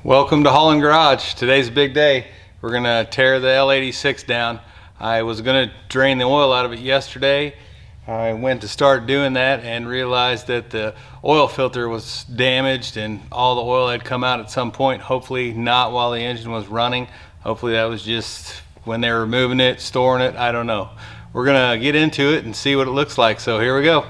Welcome to Holland Garage. Today's a big day. We're gonna tear the L86 down. I was gonna drain the oil out of it yesterday. I went to start doing that and realized that the oil filter was damaged and all the oil had come out at some point. Hopefully not while the engine was running. Hopefully that was just when they were removing it, storing it, I don't know. We're gonna get into it and see what it looks like. So here we go.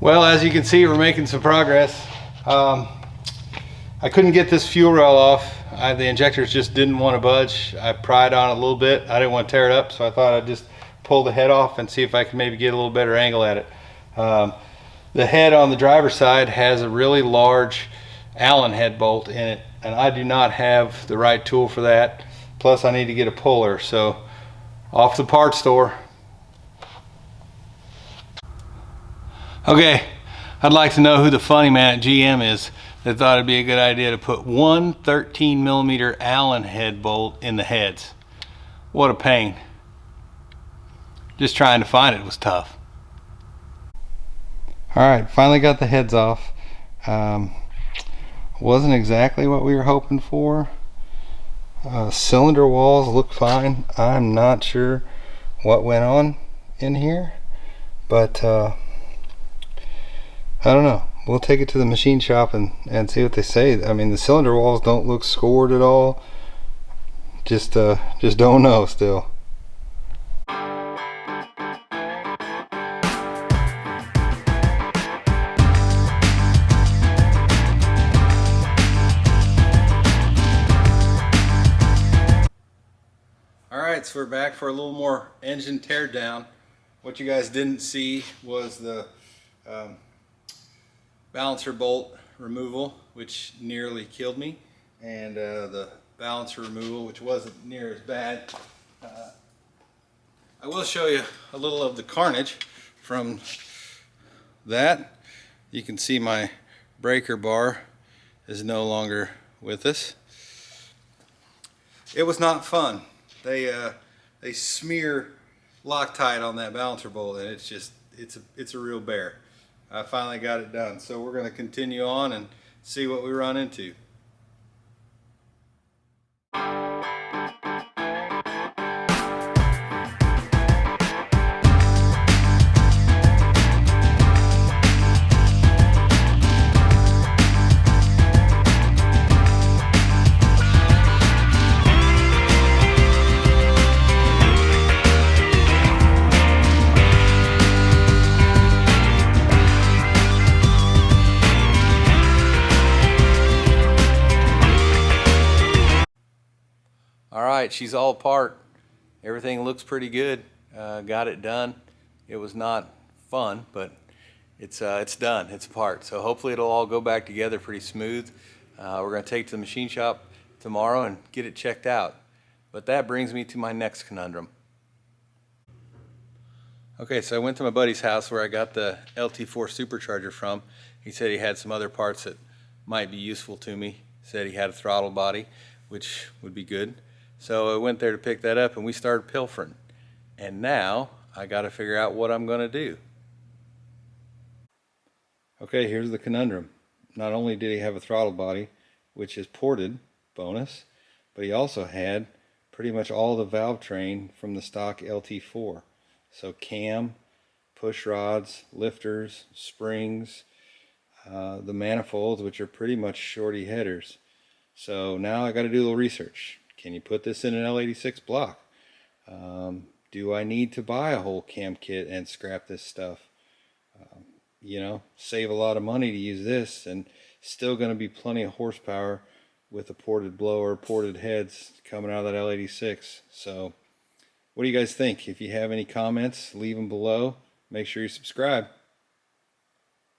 Well, as you can see, we're making some progress. I couldn't get this fuel rail off. The injectors just didn't want to budge. I pried on it a little bit. I didn't want to tear it up, so I thought I'd just pull the head off and see if I could maybe get a little better angle at it. The head on the driver's side has a really large Allen head bolt in it, and I do not have the right tool for that. Plus, I need to get a puller, so off to the parts store. Okay, I'd like to know who the funny man at GM is that thought it'd be a good idea to put one 13mm Allen head bolt in the heads. What a pain. Just trying to find it was tough. Alright, finally got the heads off. Wasn't exactly what we were hoping for. Cylinder walls look fine. I'm not sure what went on in here, but I don't know. We'll take it to the machine shop and see what they say. I mean, the cylinder walls don't look scored at all. Just don't know still. Alright, so we're back for a little more engine tear down. What you guys didn't see was the balancer bolt removal, which nearly killed me, and the balancer removal, which wasn't near as bad. I will show you a little of the carnage from that. You can see my breaker bar is no longer with us. It was not fun. They smear Loctite on that balancer bolt, and it's a real bear. I finally got it done, so we're going to continue on and see what we run into. Alright, she's all apart. Everything looks pretty good. Got it done. It was not fun, but it's done. It's apart. So hopefully it'll all go back together pretty smooth. We're going to take it to the machine shop tomorrow and get it checked out. But that brings me to my next conundrum. Okay, so I went to my buddy's house where I got the LT4 supercharger from. He said he had some other parts that might be useful to me. He said he had a throttle body, which would be good. So I went there to pick that up and we started pilfering. And now I got to figure out what I'm going to do. Okay, here's the conundrum. Not only did he have a throttle body, which is ported, bonus, but he also had pretty much all the valve train from the stock LT4. So cam, push rods, lifters, springs, the manifolds, which are pretty much shorty headers. So now I got to do a little research. Can you put this in an L86 block? Do I need to buy a whole cam kit and scrap this stuff? You know, save a lot of money to use this, and still going to be plenty of horsepower with a ported blower, ported heads coming out of that L86. So what do you guys think? If you have any comments, leave them below. Make sure you subscribe.